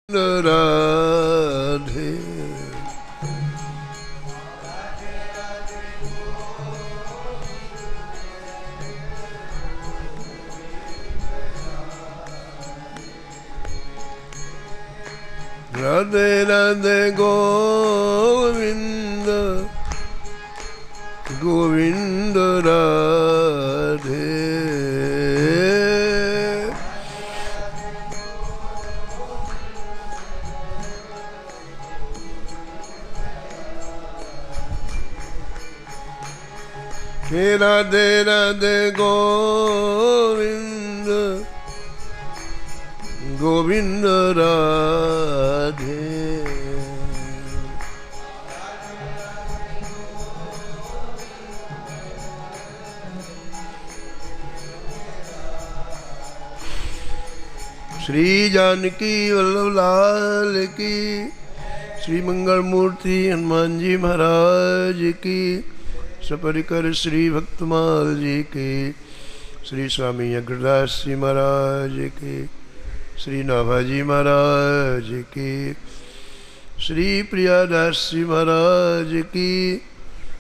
राधे राधे राधे गोविंद गोविंद राधे राधे राधे गोविंद गोविंद राधे श्री जानकी वल्लभ लाल की, श्री मंगल मूर्ति हनुमान जी महाराज की, सपरिकर श्री भक्तमाल जी के, श्री स्वामी अग्रदास जी महाराज के, श्री नाभाजी महाराज की, श्री प्रियादास जी महाराज की,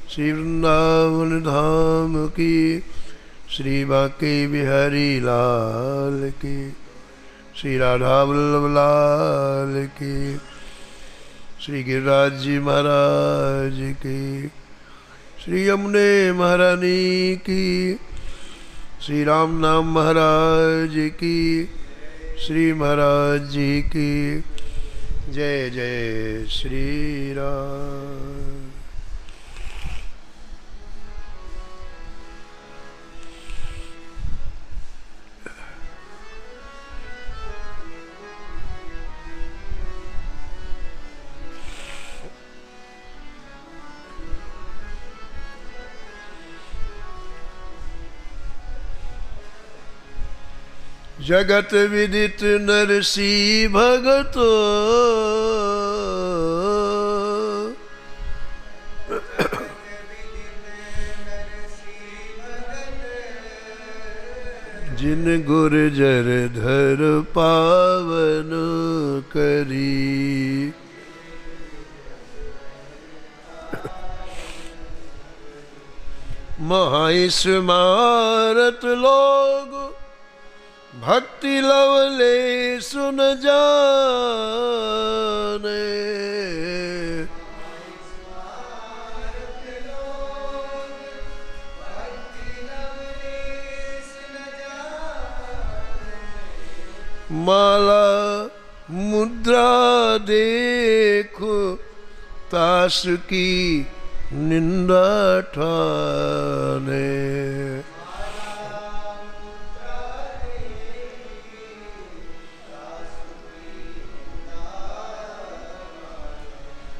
श्री वृंदावन धाम की, श्री बांके बिहारी लाल की, श्री राधा वल्लभ लाल की, श्री गिरिराज जी महाराज की, श्री यमुने महारानी की, श्री राम नाम महाराज की, श्री महाराज जी की जय जय श्री राम। जगत विदित नरसी भगतो, जिन गुर्जर धर पावन करी, महाइस्मारत लोग भक्ति लवले सुन जाने, माला मुद्रा देखो तास की निंदा ठाने,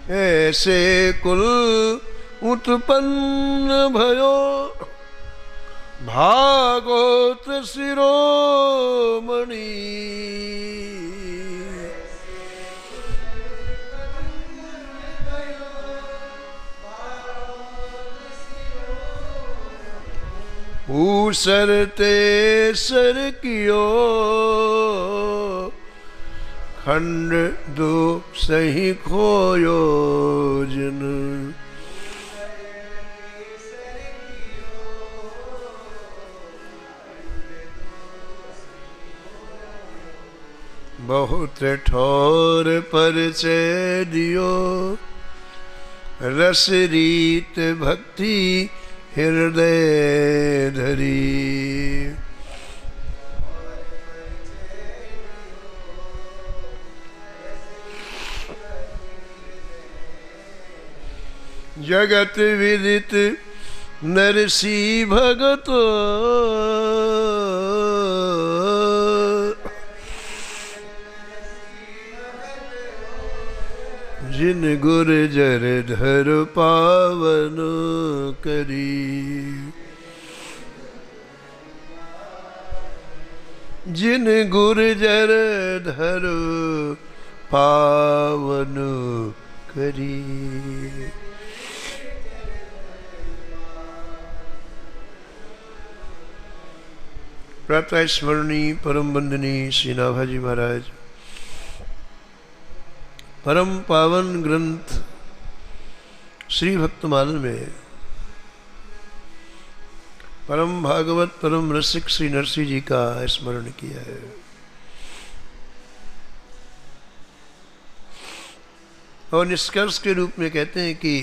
ऐसे कुल उत्पन्न भयो भागवत शिरोमणि, ऊसरते सर कियो खंड दो सही खोयो जिन, बहुत ठोर परिचय दियो रस रीत भक्ति हृदय धरी, जगत विदित नरसी भगतो, जिन गुर्जर धर पावन करी, जिन गुर्जर धर पावन करी। प्रातः स्मरणीय परम वंदनीय श्री नाभाजी महाराज परम पावन ग्रंथ श्री भक्तमाला में परम भागवत परम रसिक श्री नरसिंह जी का स्मरण किया है। और निष्कर्ष के रूप में कहते हैं कि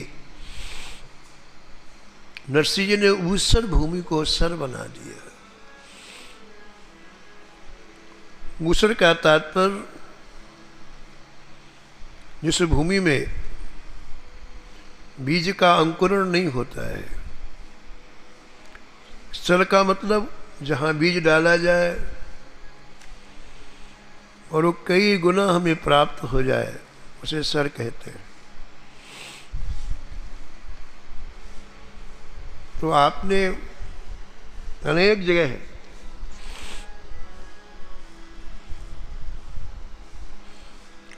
नरसिंह जी ने ऊसर भूमि को सर बना दिया। ऊसर का तात्पर्य जिस भूमि में बीज का अंकुरण नहीं होता है। सर का मतलब जहाँ बीज डाला जाए और वो कई गुना हमें प्राप्त हो जाए, उसे सर कहते हैं। तो आपने अनेक जगह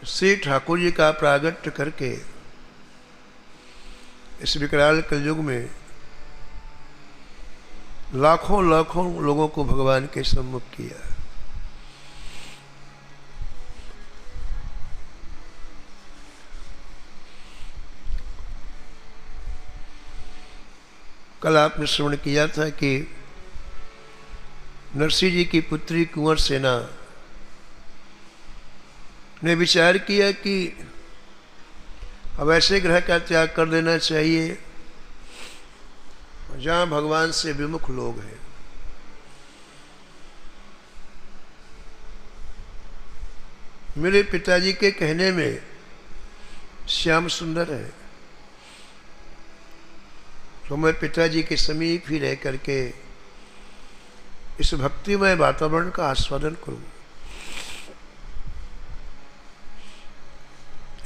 श्री ठाकुर जी का प्रागट्य करके इस विकराल कलयुग में लाखों लाखों लोगों को भगवान के सम्मुख किया। कल आपने श्रवण किया था कि नरसिंह जी की पुत्री कुंवर सेना ने विचार किया कि अब ऐसे ग्रह का त्याग कर देना चाहिए जहाँ भगवान से विमुख लोग हैं। मेरे पिताजी के कहने में श्याम सुंदर है, तो मैं पिताजी के समीप ही रह करके इस भक्तिमय वातावरण का आस्वादन करूं।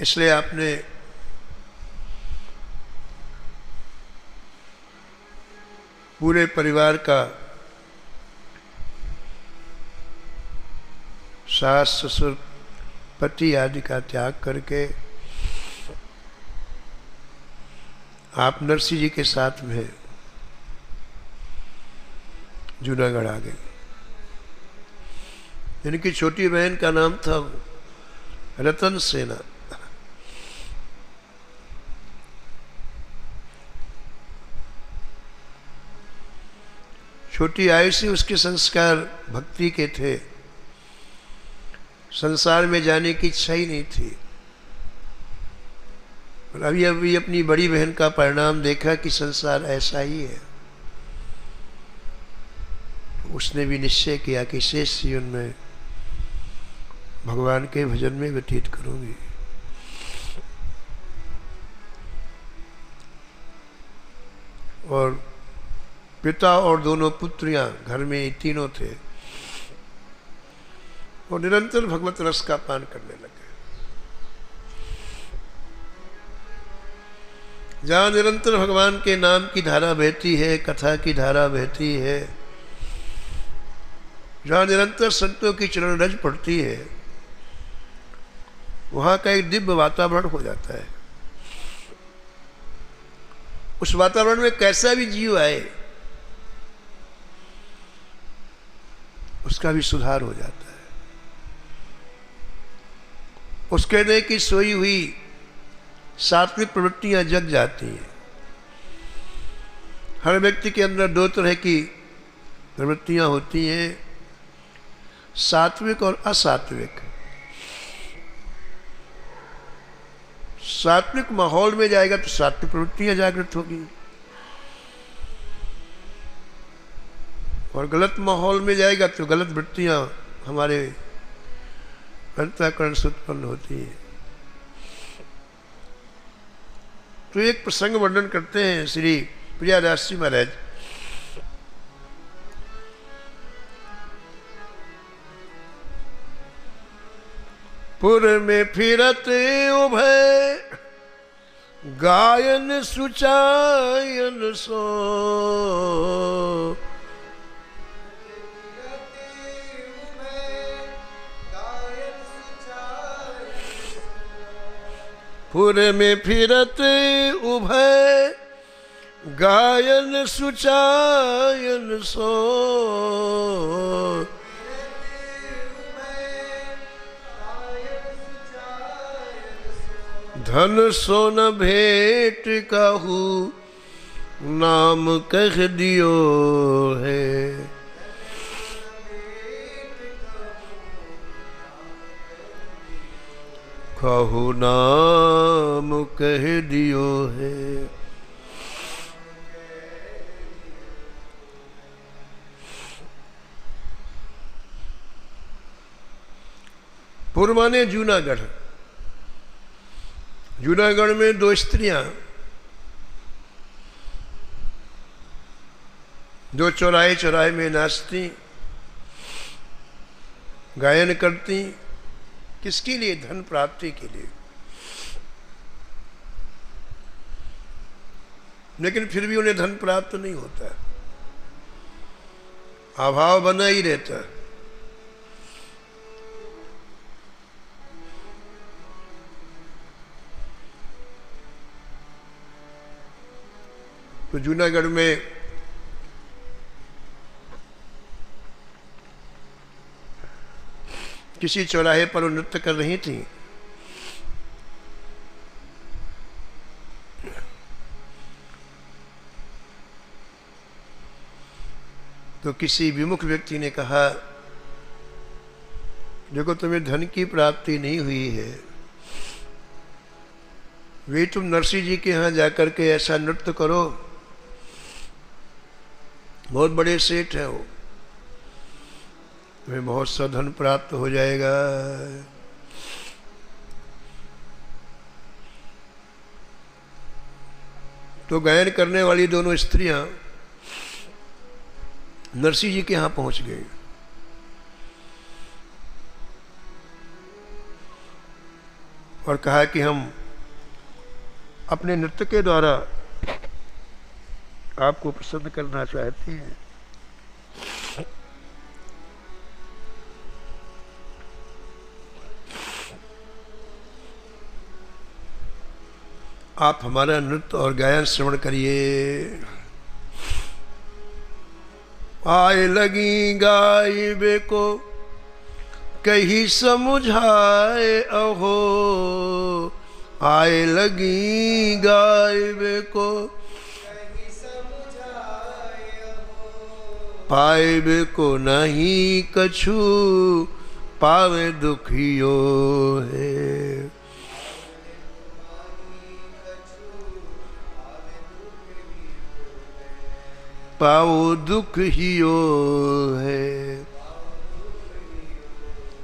इसलिए आपने पूरे परिवार का सास ससुर पति आदि का त्याग करके आप नरसिंह जी के साथ में जूनागढ़ आ गए। इनकी छोटी बहन का नाम था रतन सेना। छोटी आयु से उसके संस्कार भक्ति के थे, संसार में जाने की इच्छा ही नहीं थी। और अभी अभी अपनी बड़ी बहन का परिणाम देखा कि संसार ऐसा ही है। उसने भी निश्चय किया कि शेष जीवन में भगवान के भजन में व्यतीत करूंगी। और पिता और दोनों पुत्रियां घर में ही तीनों थे, और निरंतर भगवत रस का पान करने लगे। जहां निरंतर भगवान के नाम की धारा बहती है, कथा की धारा बहती है, जहां निरंतर संतों की चरण रज पड़ती है, वहां का एक दिव्य वातावरण हो जाता है। उस वातावरण में कैसा भी जीव आए उसका भी सुधार हो जाता है। उसके हृदय की सोई हुई सात्विक प्रवृत्तियां जग जाती हैं। हर व्यक्ति के अंदर दो तरह की प्रवृत्तियां होती हैं, सात्विक और असात्विक। सात्विक माहौल में जाएगा तो सात्विक प्रवृत्तियां जागृत होगी, और गलत माहौल में जाएगा तो गलत वृत्तियां हमारे अंतःकरण से उत्पन्न होती है। तो एक प्रसंग वर्णन करते हैं श्री प्रियादास जी महाराज। पुर में फिरत उभय गायन सुचायन सो, पुर में फिरत उभय गायन सुचायन सो, धन सोन भेंट काहू नाम कह दियो है। काहू नाम कह दियो है। पुर माने जूनागढ़। जूनागढ़ में दो स्त्रियां जो चौराहे चौराहे में नाचती, गायन करती, किसके लिए? धन प्राप्ति के लिए। लेकिन फिर भी उन्हें धन प्राप्त नहीं होता, अभाव बना ही रहता। तो जूनागढ़ में किसी चौराहे पर वो नृत्य कर रही थी। तो किसी विमुख व्यक्ति ने कहा, देखो तुम्हें धन की प्राप्ति नहीं हुई है, वे तुम नरसिंह जी के यहाँ जाकर के ऐसा नृत्य करो, बहुत बड़े सेठ हैं वो, तुम्हें बहुत सा धन प्राप्त हो जाएगा। तो गायन करने वाली दोनों स्त्रियां नरसिंह जी के यहाँ पहुंच गई। और कहा कि हम अपने नृत्य के द्वारा आपको प्रसन्न करना चाहते हैं। आप हमारा नृत्य और गायन श्रवण करिए। आए लगी गायबे को कहीं समझाए अहो, आए लगी गायबे को पाए को नहीं कछु, पावे दुखियो है। पाओ दुख हियो है।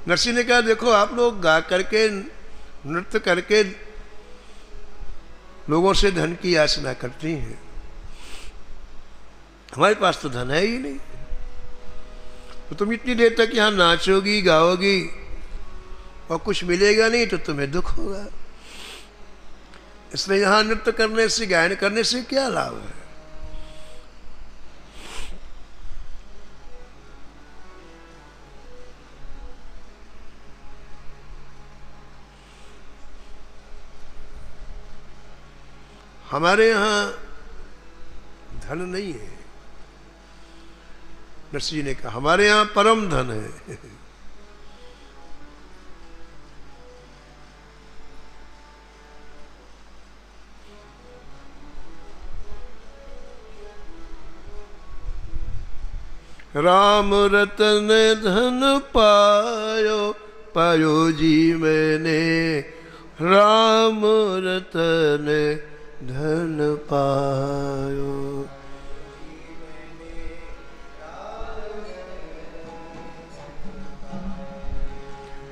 नरसिंह ने कहा, देखो आप लोग गा करके नृत्य करके लोगों से धन की याचना करती हैं, हमारे पास तो धन है ही नहीं। तो तुम इतनी देर तक यहाँ नाचोगी गाओगी और कुछ मिलेगा नहीं तो तुम्हें दुख होगा। इसलिए यहाँ नृत्य करने से, गायन करने से क्या लाभ है? हमारे यहाँ धन नहीं है। नरसिंह जी ने कहा, हमारे यहाँ परम धन है। राम रतन धन पायो, पायो जी मैंने, राम रतन धन पायो।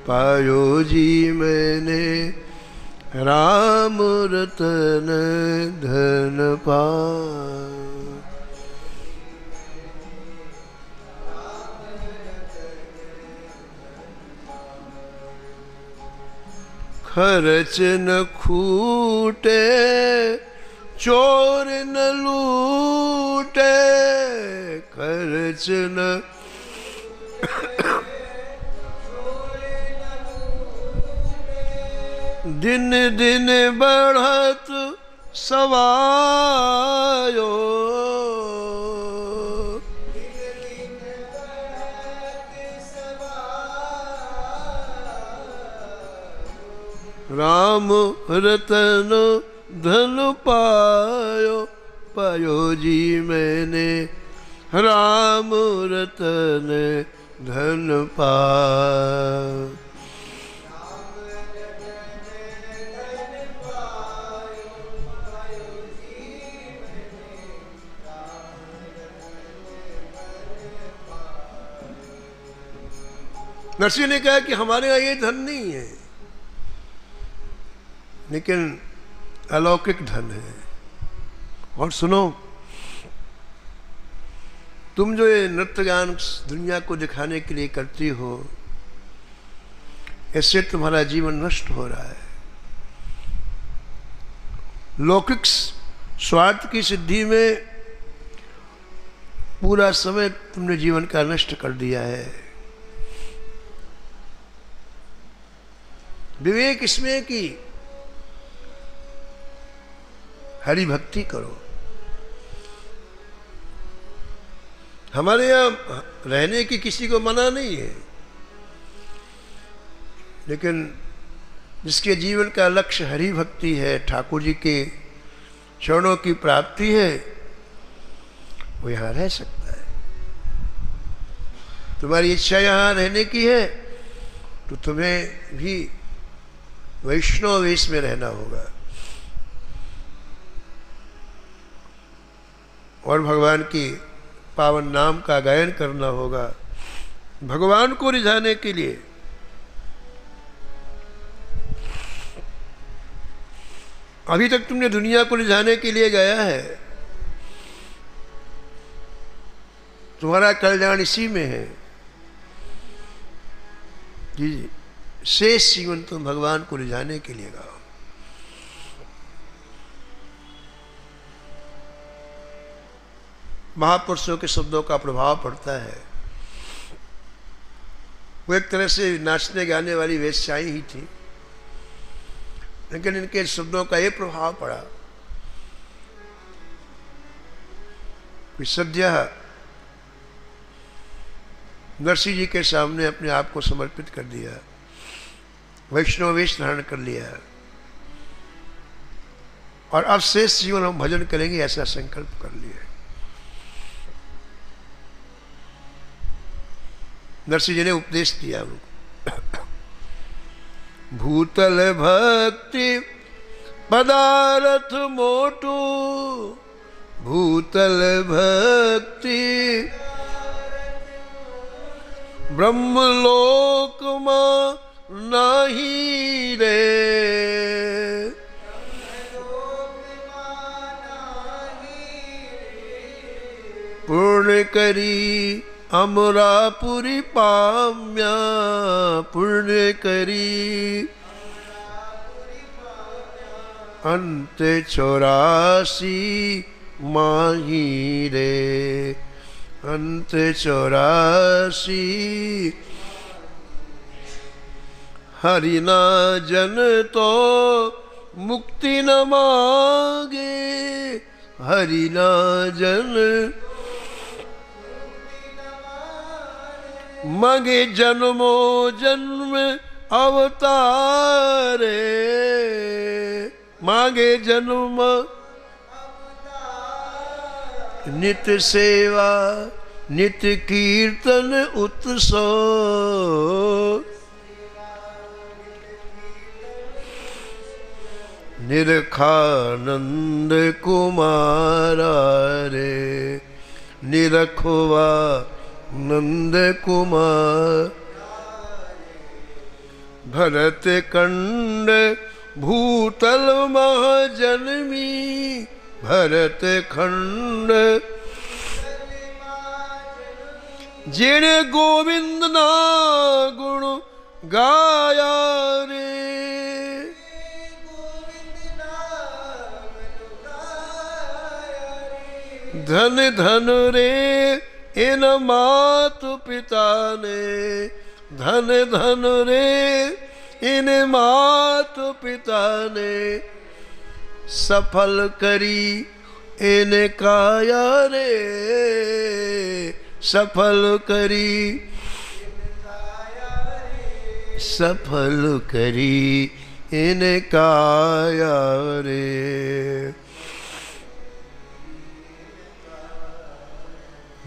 पायो जी मैंने राम रतन धन पायो। खर्च न खूटे, चोर न लूटे, खर्च न दिन दिन बढ़त सवायो, राम रतन धन पायो, पायो जी मैंने राम रतन धन पायो। नरसिंह ने कहा कि हमारे यहाँ ये धन नहीं है, लेकिन अलौकिक धन है। और सुनो, तुम जो ये नृत्य गान दुनिया को दिखाने के लिए करती हो, इससे तुम्हारा जीवन नष्ट हो रहा है। लौकिक स्वार्थ की सिद्धि में पूरा समय तुमने जीवन का नष्ट कर दिया है। विवेक इसमें कि हरि भक्ति करो। हमारे यहाँ रहने की किसी को मना नहीं है, लेकिन जिसके जीवन का लक्ष्य हरि भक्ति है, ठाकुर जी के चरणों की प्राप्ति है, वो यहाँ रह सकता है। तुम्हारी इच्छा यहाँ रहने की है तो तुम्हें भी वैष्णव वेश में रहना होगा और भगवान की पावन नाम का गायन करना होगा, भगवान को रिझाने के लिए। अभी तक तुमने दुनिया को रिझाने के लिए गाया है, तुम्हारा कल्याण इसी में है कि शेष जीवन तुम भगवान को रिझाने के लिए गाओ। महापुरुषों के शब्दों का प्रभाव पड़ता है। वो एक तरह से नाचने गाने वाली वेश्याएं ही थी, लेकिन इनके शब्दों का ये प्रभाव पड़ा कि सद्य नरसिंह जी के सामने अपने आप को समर्पित कर दिया, वैष्णव वेश धारण कर लिया और अब शेष जीवन हम भजन करेंगे, ऐसा संकल्प कर लिया। नरसिंह जी ने उपदेश दिया उनको, भूतल भक्ति पदार्थ मोटू, भूतल भक्ति ब्रह्मलोक मां नहीं रे, पूर्ण करी अमरापुरी पाम्या, पुण्य करी अंत 84 माही रे, अंत 84 हरि ना जन तो मुक्ति न मांगे, हरि ना जन मांगे जन्मो जन्म अवतारे, मांगे जन्म नित्य सेवा नित्य कीर्तन उत्सव, निरखानंद कुमारा रे, निरखवा नंद कुमार, भरत कंड भूतल महाजन्मी, भरत खंड जिण गोविंद ना गुण गाया रे, धन धन रे इन मातु पिता ने, धन धन रे इन मातु पिता ने, सफल करी इन काया रे, सफल करी, सफल करी इनका रे।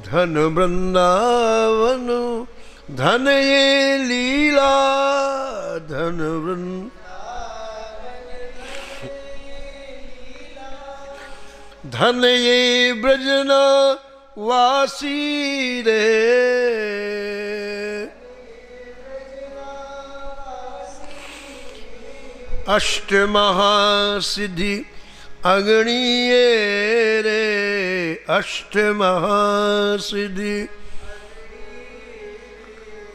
धन वृंदावन धन ये लीला, धन वृंदावन धन ये ब्रजना वासी रे। अष्ट महासिद्धि अगणीय रे, अष्ट महासिद्धि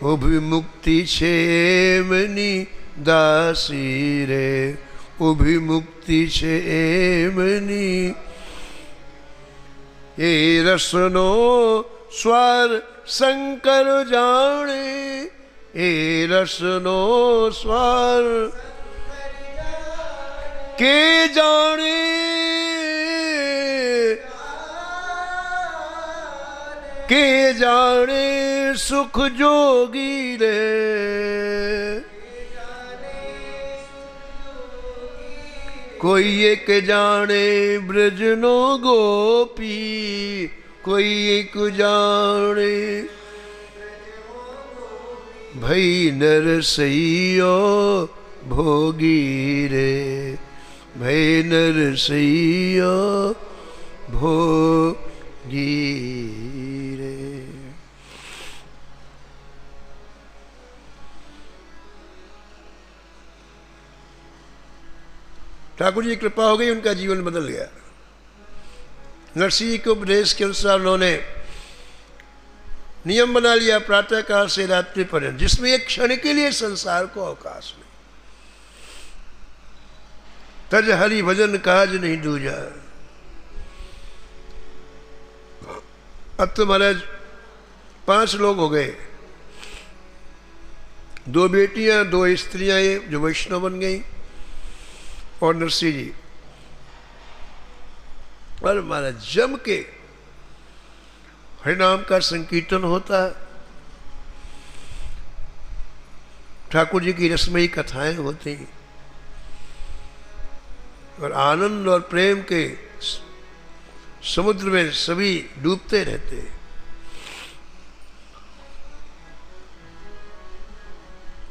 उभिमुक्ति छेमनी दासी रे, उभिमुक्ति छेमनी। ये रसनो स्वर शंकर जाने, ये रसनो स्वर के जाने। के जाने सुख जोगी रे, कोई एक जाने ब्रजनो गोपी, कोई एक जाने भई नरसइयो भोगी रे, भई नरसइयो भोगी रे। ठाकुर जी की कृपा हो गई, उनका जीवन बदल गया। नरसिंह जी के उपदेश के अनुसार उन्होंने नियम बना लिया प्रातःकाल से रात्रि पर्यंत, जिसमें एक क्षण के लिए संसार को अवकाश नहीं। तज हरि भजन काज नहीं दूजा। अब तो महाराज 5 लोग हो गए, 2 बेटियां 2 स्त्रियां ये जो वैष्णव बन गई, और नरसिंह जी। और महाराज जम के हरिनाम का संकीर्तन होता, ठाकुर जी की रसमयी कथाएं होती, और आनंद और प्रेम के समुद्र में सभी डूबते रहते।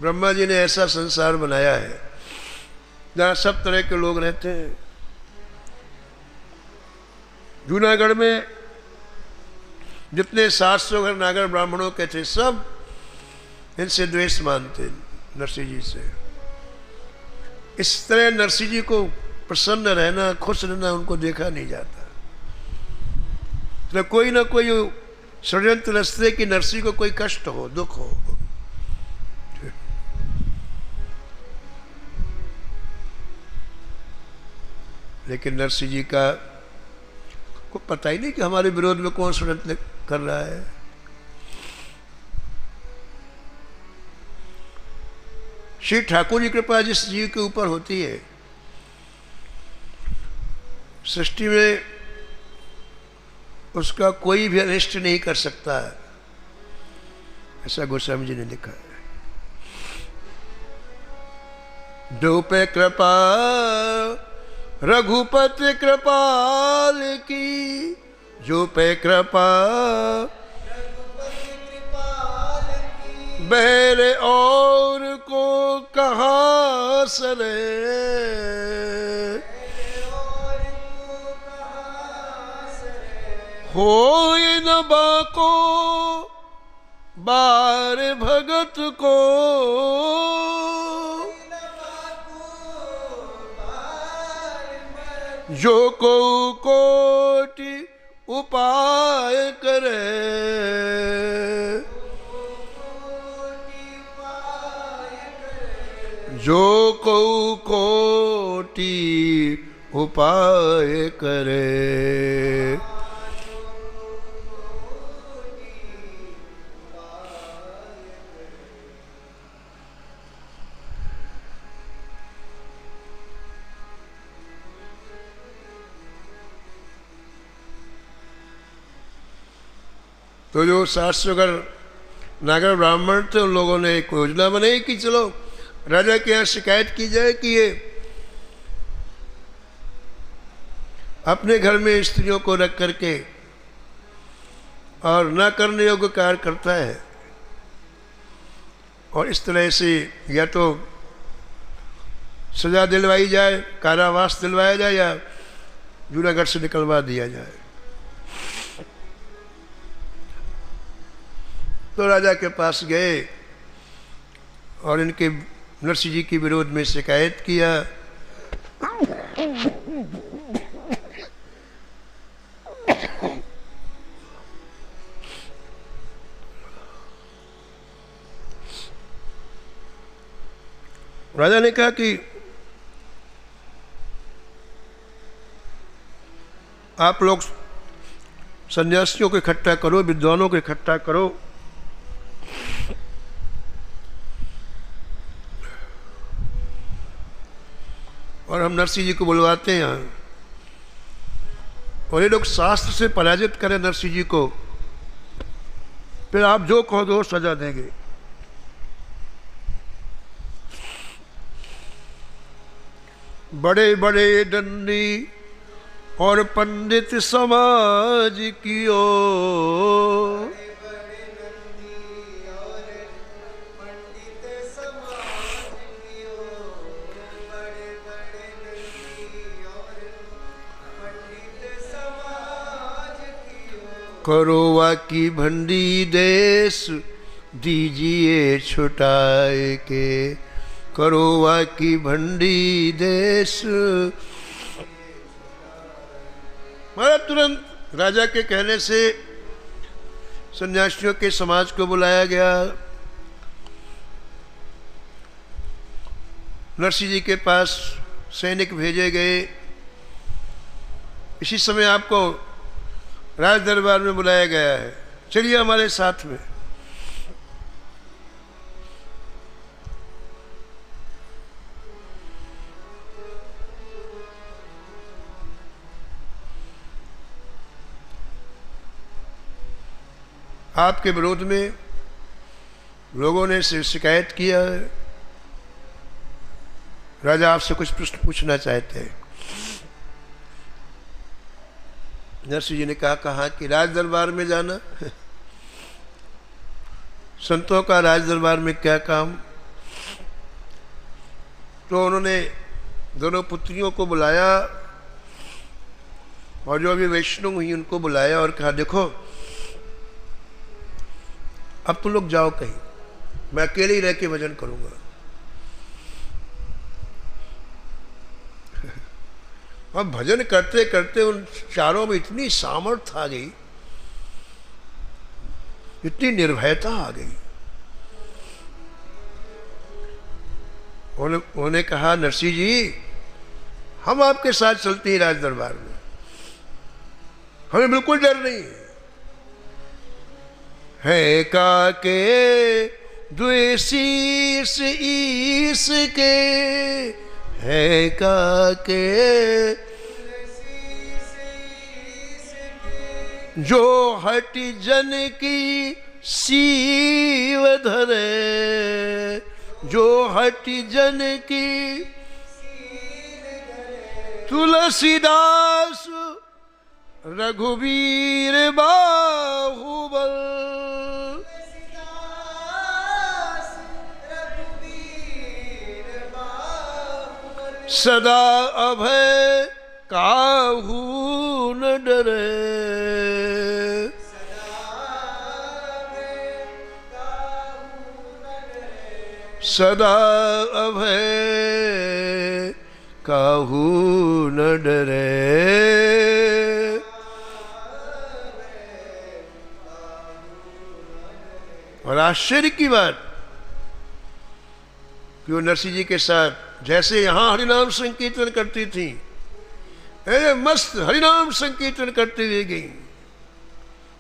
ब्रह्मा जी ने ऐसा संसार बनाया है जहाँ सब तरह के लोग रहते हैं। जूनागढ़ में जितने 700 घर नागर ब्राह्मणों के थे, सब इनसे द्वेष मानते नरसिंह जी से। इस तरह नरसिंह जी को प्रसन्न रहना, खुश रहना उनको देखा नहीं जाता। तो कोई ना कोई षड्यंत्र रचते कि नरसिंह को कोई कष्ट हो, दुख हो। लेकिन नरसिंह जी का को पता ही नहीं कि हमारे विरोध में कौन षड्यंत्र कर रहा है। श्री ठाकुर जी की कृपा जिस जीव के ऊपर होती है, सृष्टि में उसका कोई भी अनिष्ट नहीं कर सकता है, ऐसा गोस्वामी जी ने लिखा है। जो पे कृपा रघुपति कृपाल की, जो पे कृपा बैर और को कहाँ सरे। होय न बाको बार भगत को, जो को कोटि उपाय करे। जो को कोटि उपाय करे। तो जो 700 नागर ब्राह्मण थे, उन लोगों ने एक योजना बनाई कि चलो राजा के यहाँ शिकायत की जाए कि ये अपने घर में स्त्रियों को रख करके और न करने योग्य कार्य करता है, और इस तरह से या तो सजा दिलवाई जाए, कारावास दिलवाया जाए, या जूनागढ़ से निकलवा दिया जाए। तो राजा के पास गए और इनके नरसिंह जी के विरोध में शिकायत किया। राजा ने कहा कि आप लोग सन्यासियों को इकट्ठा करो, विद्वानों को इकट्ठा करो, और हम नरसिंह जी को बुलवाते हैं यहाँ, और ये लोग शास्त्र से पराजित करें नरसिंह जी को, फिर आप जो कहो दो सजा देंगे। बड़े बड़े दंडी और पंडित समाज की ओर, करोवा की भंडी देश दीजिए छुटाए के, करोवा की भंडी देश। महाराज तुरंत राजा के कहने से सन्यासियों के समाज को बुलाया गया। नरसिंह जी के पास सैनिक भेजे गए। इसी समय आपको राज दरबार में बुलाया गया है, चलिए हमारे साथ में। आपके विरोध में लोगों ने शिकायत किया है, राजा आपसे कुछ प्रश्न पूछना चाहते हैं। नरसिंह जी ने कहा कि राज दरबार में जाना, संतों का राज दरबार में क्या काम। तो उन्होंने दोनों पुत्रियों को बुलाया और जो अभी वैष्णव हुई उनको बुलाया और कहा देखो अब तुम लोग जाओ कहीं, मैं अकेले ही रह के भजन करूंगा। अब भजन करते करते उन चारों में इतनी सामर्थ्य आ गई, इतनी निर्भयता आ गई। उन्होंने कहा नरसिंह जी हम आपके साथ चलते हैं राज दरबार में, हमें बिल्कुल डर नहीं है। काके द्वेषीस ईस के, है काके जो हट जन की सीव धरे, जो हट जन की तुलसीदास रघुवीर बाहुबल, सदा अभय काहू न डरे, सदा अभय काहू न डरे। और आश्चर्य की बात कि वो नरसिंह जी के साथ जैसे यहाँ हरिनाम संकीर्तन करती थी, मस्त हरिनाम संकीर्तन करते हुए गई।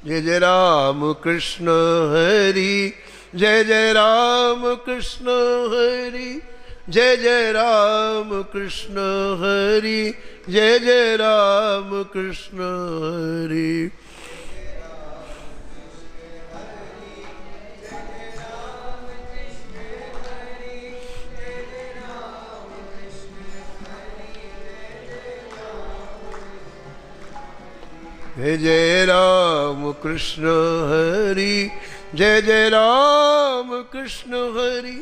जय जय राम कृष्ण हरि, जय जय राम कृष्ण हरि, जय जय राम कृष्ण हरि, जय जय राम कृष्ण हरि। जय जय राम कृष्ण हरि, जय जय राम कृष्ण हरि,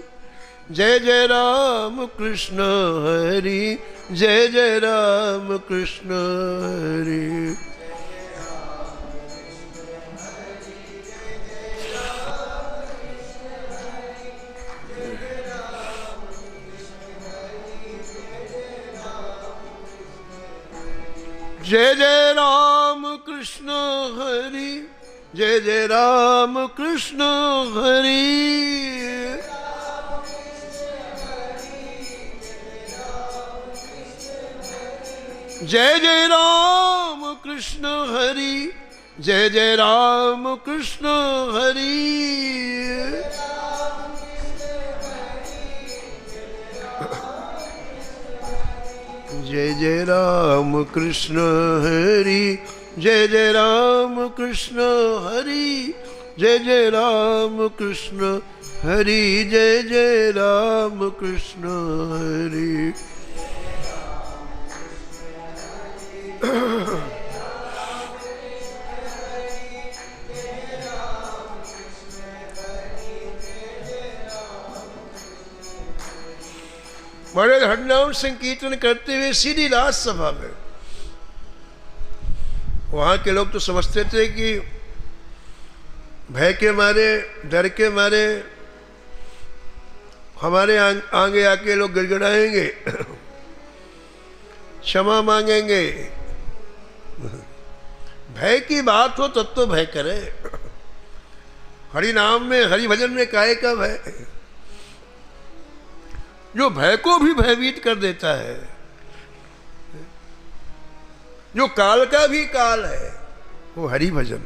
जय जय राम कृष्ण हरि, जय जय राम कृष्ण हरि। जय जय राम कृष्ण हरि, जय जय राम कृष्ण हरि, जय जय राम कृष्ण हरि, जय जय राम कृष्ण हरि, जय जय राम कृष्ण हरि, जय जय राम कृष्ण हरि, जय जय राम कृष्ण हरि, जय जय राम कृष्ण हरि। बड़े हरिनाम संकीर्तन करते हुए सीधी राज सभा में, वहां के लोग तो समझते थे कि भय के मारे, डर के मारे हमारे आगे आके लोग गिड़गिड़ाएंगे, क्षमा मांगेंगे। भय की बात हो तब तो भय करे, हरि नाम में, हरि भजन में काहे का भय, जो भय को भी भयभीत कर देता है, जो काल का भी काल है, वो हरि भजन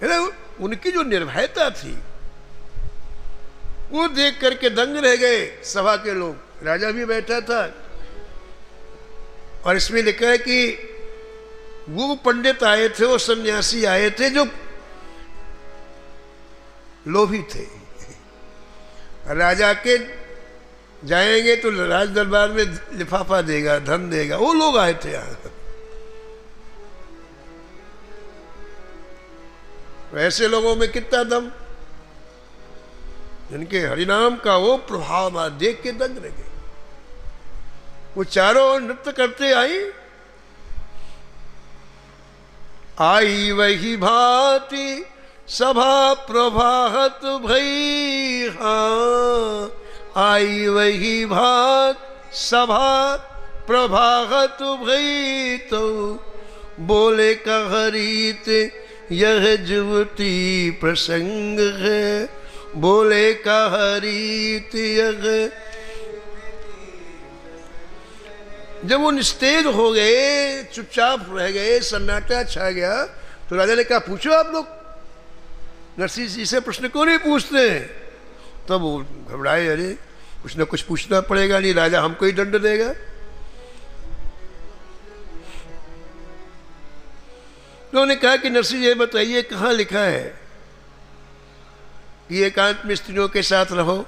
है। उनकी जो निर्भयता थी वो देख करके दंग रह गए सभा के लोग। राजा भी बैठा था और इसमें लिखा है कि वो पंडित आए थे, वो सन्यासी आए थे जो लोभी थे। राजा के जाएंगे तो राज दरबार में लिफाफा देगा, धन देगा, वो लोग आए थे यहाँ। ऐसे लोगों में कितना दम, जिनके हरिनाम का वो प्रभाव देख के दंग रह गए। वो चारों ओर नृत्य करते आई वही भांति सभा प्रभात भई, हाँ आई वही भात सभा प्रभात भई, तो बोले कहरीत यह जुवती प्रसंग है, बोले कहरीत यह। जब वो निस्तेज हो गए, चुपचाप रह गए, सन्नाटा छा गया, तो राजा ने कहा पूछो आप लोग, नरसिंह जी से प्रश्न क्यों नहीं पूछते हैं? तब वो घबराए, अरे कुछ ना कुछ पूछना पड़ेगा, नहीं राजा हमको ही दंड देगा। उन्होंने कहा कि नरसिंह जी बताइए कहाँ लिखा है कि एकांत में स्त्रियों के साथ रहो?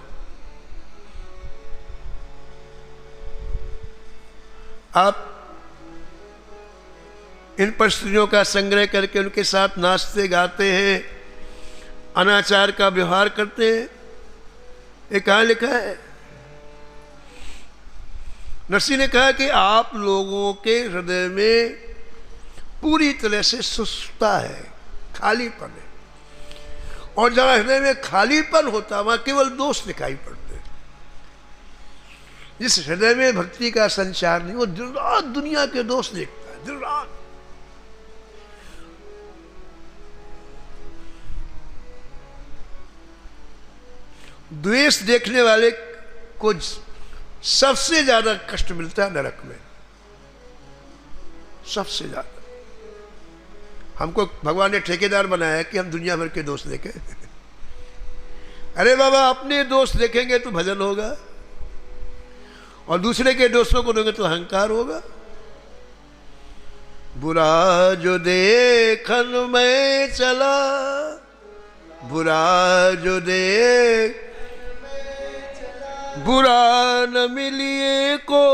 आप इन पर स्त्रियों का संग्रह करके उनके साथ नाचते गाते हैं, अनाचार का व्यवहार करते हैं, ये कहाँ लिखा है? नरसिंह ने कहा कि आप लोगों के हृदय में पूरी तरह से सुस्तता है, खालीपन है, और जहां हृदय में खालीपन होता वहां केवल दोष दिखाई पड़ते। जिस हृदय में भक्ति का संचार नहीं, वो दिन रात दुनिया के दोष देखता है, दिन रात। द्वेष देखने वाले को सबसे ज्यादा कष्ट मिलता है नरक में, सबसे ज्यादा। हमको भगवान ने ठेकेदार बनाया है कि हम दुनिया भर के दोष देखें। अरे बाबा, अपने दोष देखेंगे तो भजन होगा, और दूसरे के दोषों को देंगे तो अहंकार होगा। बुरा जो देखन में चला, बुरा जो देख बुरा न मिलिए को,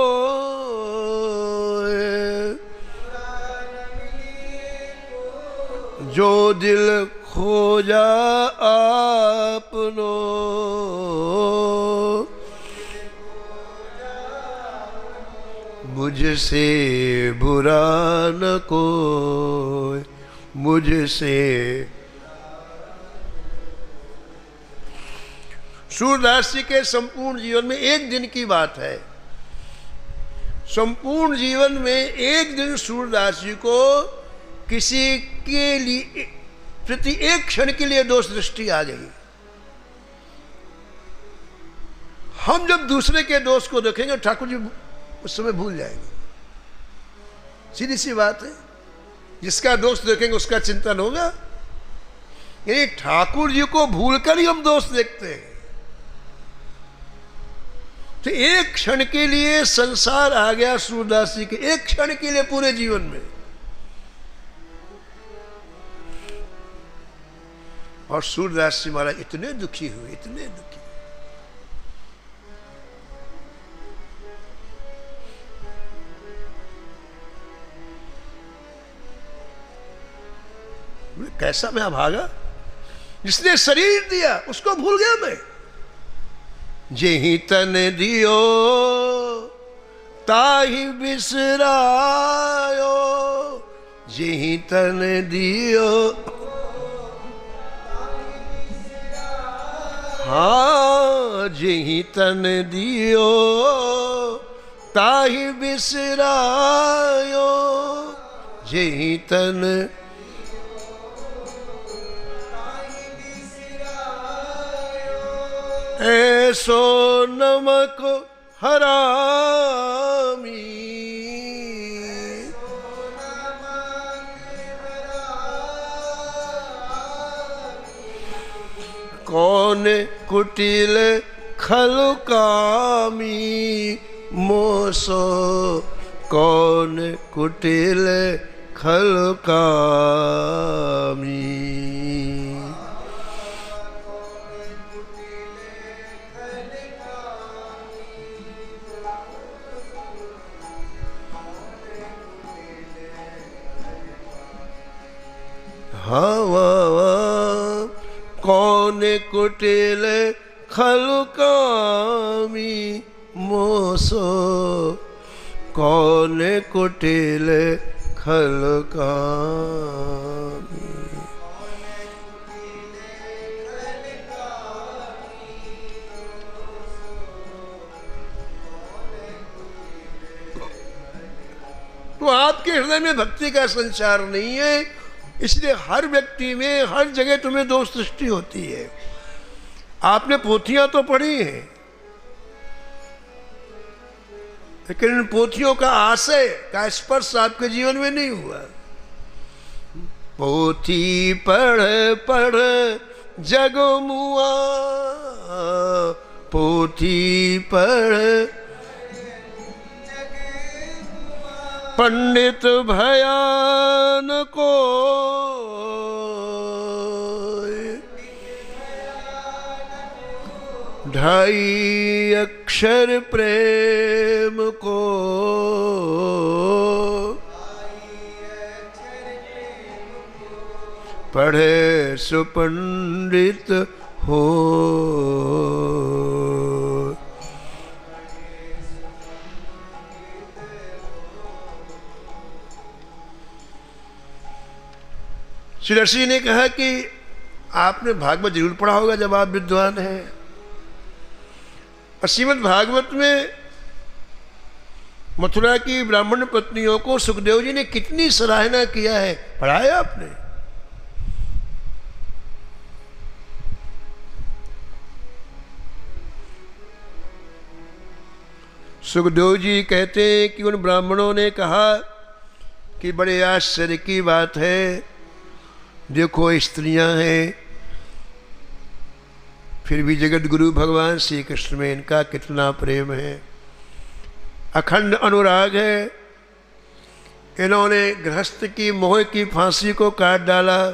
जो दिल खोजा आपनो, मुझसे बुरा न कोई, मुझसे। सूरदास जी के संपूर्ण जीवन में एक दिन की बात है। संपूर्ण जीवन में एक दिन सूरदास जी को किसी के लिए प्रति एक क्षण के लिए दोष दृष्टि आ गई। हम जब दूसरे के दोष को देखेंगे ठाकुर जी उस समय भूल जाएंगे। सीधी सी बात है, जिसका दोष देखेंगे उसका चिंतन होगा। यानी ठाकुर जी को भूलकर ही हम दोष देखते हैं। तो एक क्षण के लिए संसार आ गया सूरदास जी के, एक क्षण के लिए पूरे जीवन में। और सूरदास जी महाराज इतने दुखी हुए, इतने दुखी। कैसा मैं भागा, जिसने शरीर दिया उसको भूल गया मैं। जेहि तन दियो ताहि बिसरायो, जेहि तन दियो, हाँ जेहि तन दियो ताहि बिसरायो, जेहि तन ऐसो नमक हरामी, कौन कुटिल खलुकामी, मोसो कौन कुटिल खलुकामी। कौन कुटिल खलुकामी, मोसो कौन कुटिल खलुकामी। तो आपके हृदय में भक्ति का संचार नहीं है, इसलिए हर व्यक्ति में हर जगह तुम्हें दोष दृष्टि होती है। आपने पोथियां तो पढ़ी हैं, लेकिन इन पोथियों का आशय का स्पर्श आपके जीवन में नहीं हुआ। पोथी पढ़ पढ़ जग मुआ, पोथी पढ़ पंडित भयान को, ढाई अक्षर प्रेम को, पढ़े सुपंडित हो। श्री ऋषि ने कहा कि आपने भागवत जरूर पढ़ा होगा जब आप विद्वान हैं। और श्रीमद् भागवत में मथुरा की ब्राह्मण पत्नियों को सुखदेव जी ने कितनी सराहना किया है, पढ़ा है आपने? सुखदेव जी कहते हैं कि उन ब्राह्मणों ने कहा कि बड़े आश्चर्य की बात है, देखो स्त्रियां हैं फिर भी जगत गुरु भगवान श्री कृष्ण में इनका कितना प्रेम है, अखंड अनुराग है। इन्होंने गृहस्थ की मोह की फांसी को काट डाला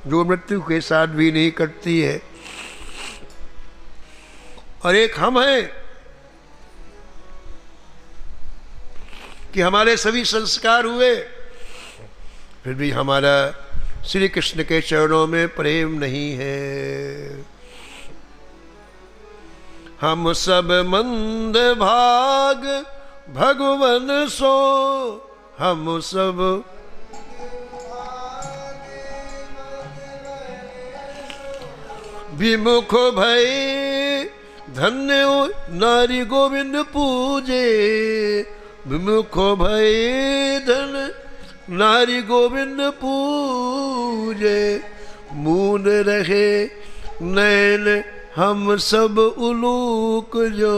जो मृत्यु के साथ भी नहीं कटती है। और एक हम हैं कि हमारे सभी संस्कार हुए फिर भी हमारा श्री कृष्ण के चरणों में प्रेम नहीं है। हम सब मंद भाग भगवन सो, हम सब विमुख भय धन्य नारी गोविंद पूजे। विमुख भय धन नारी गोविंद पूजे। मूंद रहे नैन हम सब उलूक जो,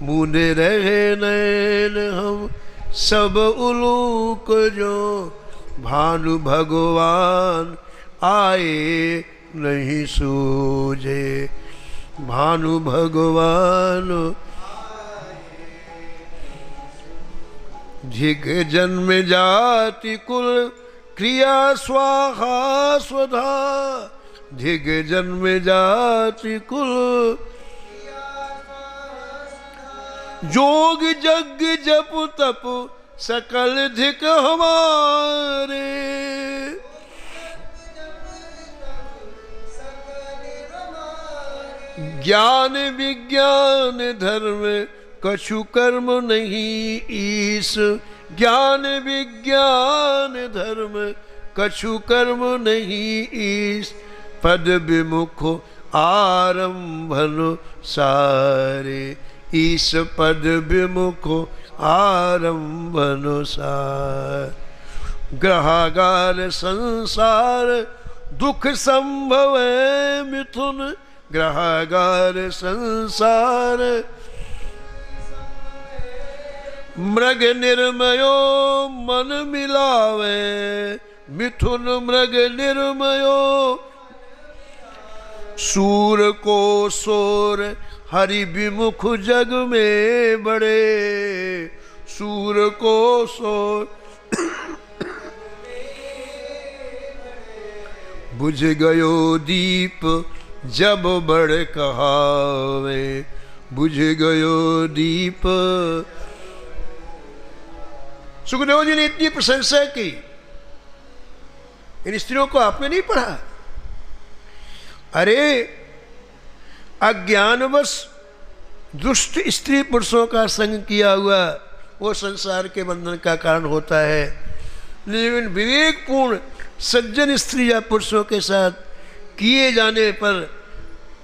मूंद रहे नैन हम सब उलूक जो। भानु भगवान आए नहीं सूझे, भानु भगवान धिक जन्म जाति कुल क्रिया स्वाहा स्वधा। धिक जन्म जाति कुल जोग जग जप तप सकल धिक हमारे। ज्ञान विज्ञान धर्म कछु कर्म नहीं ईस। ज्ञान विज्ञान धर्म कछु कर्म नहीं ईस। पद विमुख आरंभन सारे, ईस पद विमुख आरंभन सार। ग्रहागार संसार दुख संभव मिथुन। ग्रहागार संसार मृग निर्मयो मन मिलावे। मिथुन मृग निर्मयो सूर को सोर हरि विमुख जग में बड़े। सूर को सोर बुझ गयो दीप जब बड़ कहावे। बुझ गयो दीप। सुखदेव जी ने इतनी प्रशंसा की, इन स्त्रियों को आपने नहीं पढ़ा? अरे अज्ञानवश दुष्ट स्त्री पुरुषों का संग किया हुआ वो संसार के बंधन का कारण होता है, लेकिन विवेकपूर्ण सज्जन स्त्री या पुरुषों के साथ किए जाने पर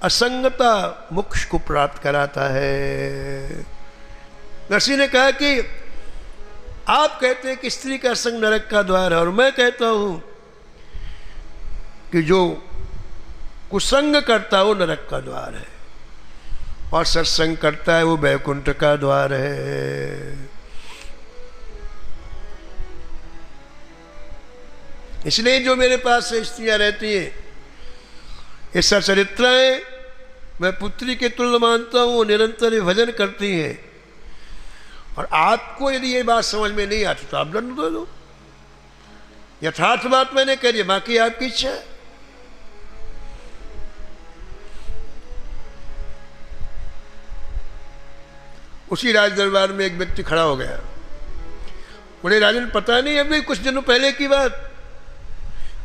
असंगता मोक्ष को प्राप्त कराता है। नरसिंह ने कहा कि आप कहते हैं कि स्त्री का संग नरक का द्वार है, और मैं कहता हूं कि जो कुसंग करता है वो नरक का द्वार है, और सत्संग करता है वो वैकुंठ का द्वार है। इसलिए जो मेरे पास स्त्रियां रहती हैं, ये सचरित्राएं मैं पुत्री के तुल्य मानता हूँ, निरंतर भजन करती हैं। और आपको यदि ये बात समझ में नहीं आती तो आप दंड दे दो। यथार्थ बात मैंने कह दी, बाकी आपकी इच्छा है। उसी राज दरबार में एक व्यक्ति खड़ा हो गया। बोले राजन, पता नहीं अभी कुछ दिनों पहले की बात,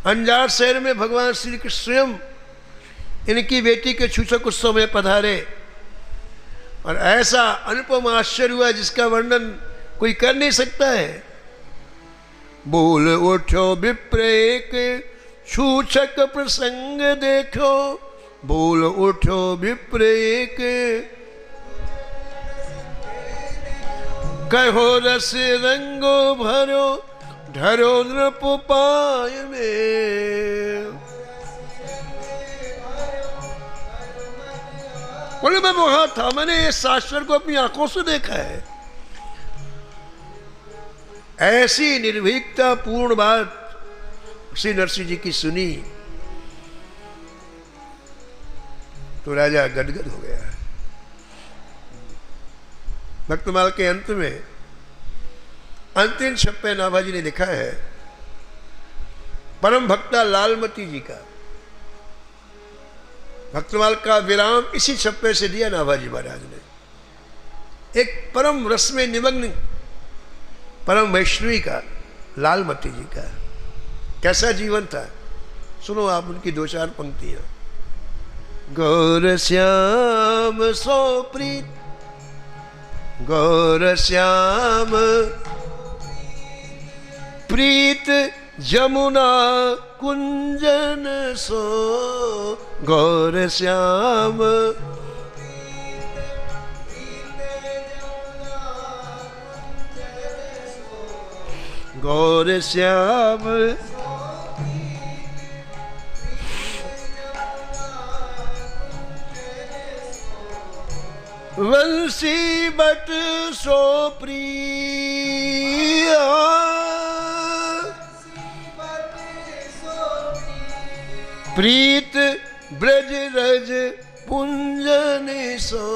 अंजार शहर में भगवान श्री कृष्ण स्वयं इनकी बेटी के छूछक उत्सव में पधारे, और ऐसा अनुपम आश्चर्य हुआ जिसका वर्णन कोई कर नहीं सकता है। बोल उठो विप्र एक छूछक प्रसंग देखो। बोल उठो विप्र एक कहो रस रंगो भरो ढरो नृप पाय में। बोले मैं वहां था, मैंने इस शास्त्र को अपनी आंखों से देखा है। ऐसी निर्भीकता पूर्ण बात श्री नरसिंह जी की सुनी तो राजा गदगद हो गया। भक्तमाल के अंत में अंतिम छप्पे नाभाजी ने लिखा है, परम भक्ता लालमती जी का भक्तमाल का विराम इसी छप्पे से दिया नाभाजी महाराज ने। एक परम रस में निमग्न परम वैष्णवी का, लालमती जी का, कैसा जीवन था, सुनो आप उनकी दो चार पंक्तियां। गौर श्याम सो प्रीत, गौर श्याम प्रीत जमुना कुंजन सो, गौर श्याम गौर श्याम वंशी बट सो प्रिय, प्रीत ब्रज रज पुंजन सो,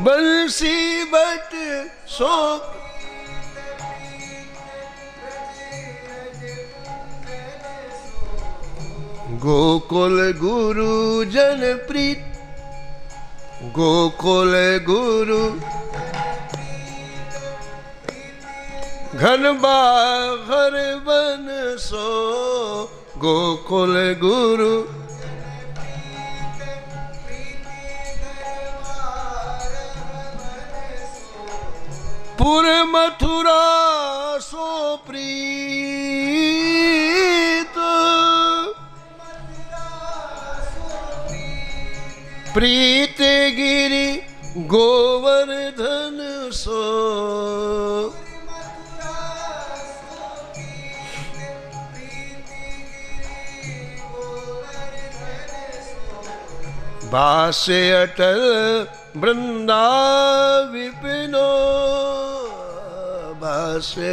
बंसी बट सो गोकुल गुरु जन प्रीत, गोकुल गुरु घन बाहर बन सो, गोकुल गुरु पुर मथुरा सो प्रीत, प्रीत गिरि गोवर्धन सो, भाष्य अटल वृंदा विपिनो, भाष्य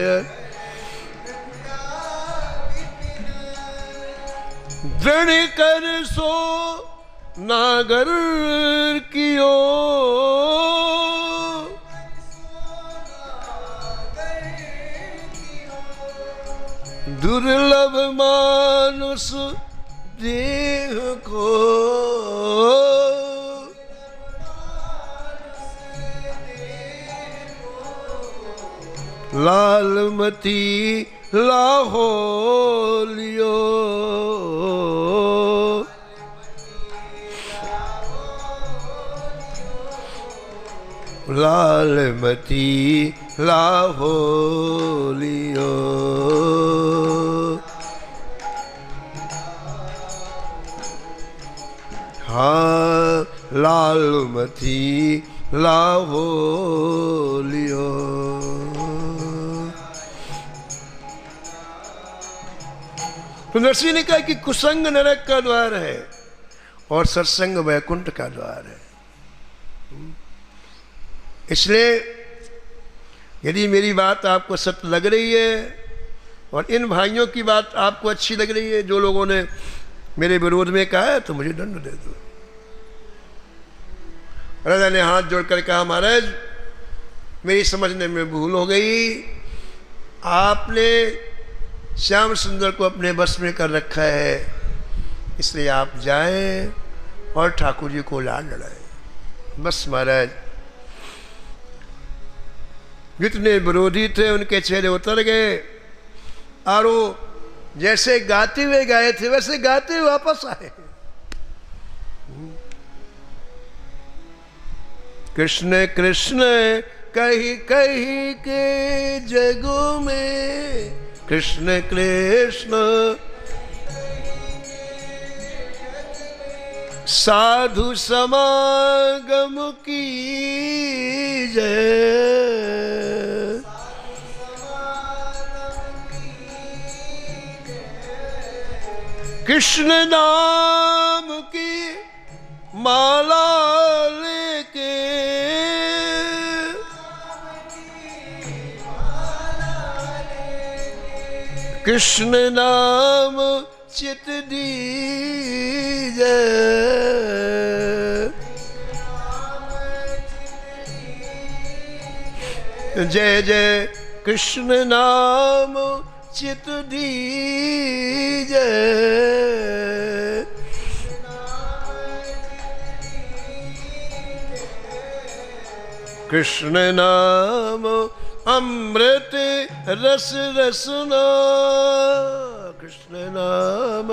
दृढ़ कर सो नागर कियो, दुर्लभ मानुष देह को, लालमती लाहोलियो, लालमती लाहोलियो, हाँ लालमती लाहोलियो। तो नरसिंह ने कहा कि कुसंग नरक का द्वार है और सत्संग वैकुंठ का द्वार है। इसलिए यदि मेरी बात आपको सत्य लग रही है और इन भाइयों की बात आपको अच्छी लग रही है, जो लोगों ने मेरे विरोध में कहा है, तो मुझे दंड दे दो। राजा ने हाथ जोड़कर कहा, महाराज मेरी समझने में भूल हो गई, आपने श्याम सुंदर को अपने बस में कर रखा है, इसलिए आप जाएं और ठाकुर जी को लाड लड़ाएं। बस महाराज, जितने विरोधी थे उनके चेहरे उतर गए और वो जैसे गाते हुए गए थे वैसे गाते हुए वापस आए। कृष्ण कृष्ण कही कही के जगों में, कृष्ण कृष्ण साधु समागम की जय, कृष्ण नाम की माला लेके, कृष्ण नाम चित दीजे, जय जय कृष्ण नाम चित दीजे, कृष्ण नाम अमृत रस रसना कृष्ण नाम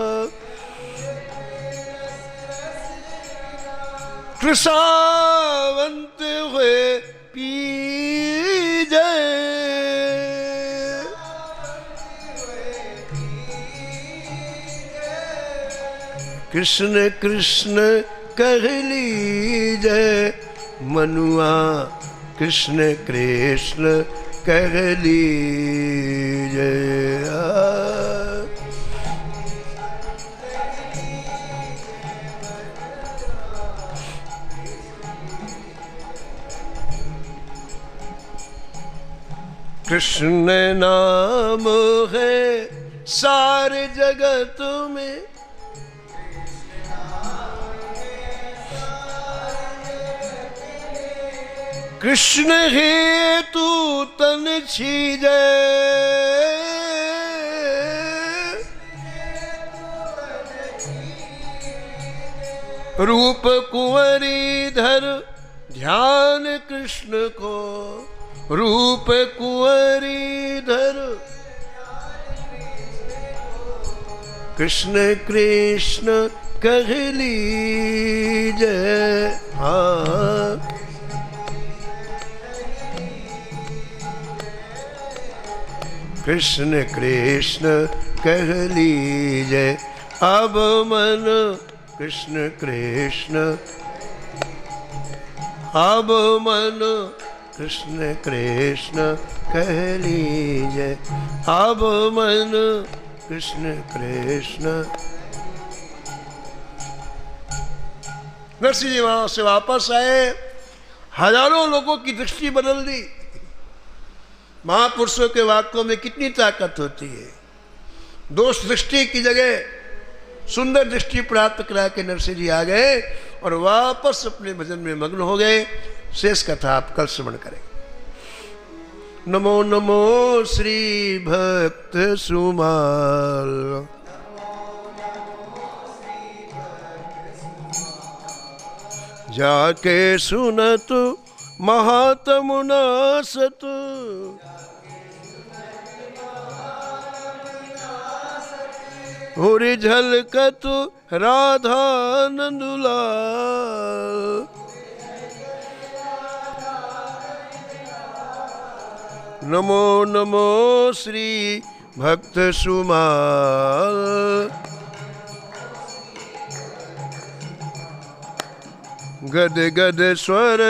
कृषावंत हुए पी जय कृष्ण कृष्ण कह लीजय मनुआ कृष्ण कृष्ण कह लीजय। कृष्ण नाम है सारे जगत में कृष्ण हेतु तन छीजे रूप कुंवरी धर ध्यान कृष्ण को रूप कुंवरी धर कृष्ण कृष्ण कह लीजय। हाँ कृष्ण कृष्ण कह लीजय अब मन कृष्ण कृष्ण अब मन कृष्ण कृष्ण कह लीजय अब मन कृष्ण कृष्ण। नरसिंह जी वहां से वापस आए, हजारों लोगों की दृष्टि बदल दी। महापुरुषों के वाक्यों में कितनी ताकत होती है। दोष दृष्टि की जगह सुंदर दृष्टि प्राप्त करा के नरसिंह जी आ गए और वापस अपने भजन में मग्न हो गए। शेष कथा आप कल श्रवण करें। नमो नमो श्री भक्त सुमाल जाके सुनत महात्मुना सत हुरि झलकत राधा नंदुलाल। नमो नमो श्री भक्त सुमाल गद गद स्वर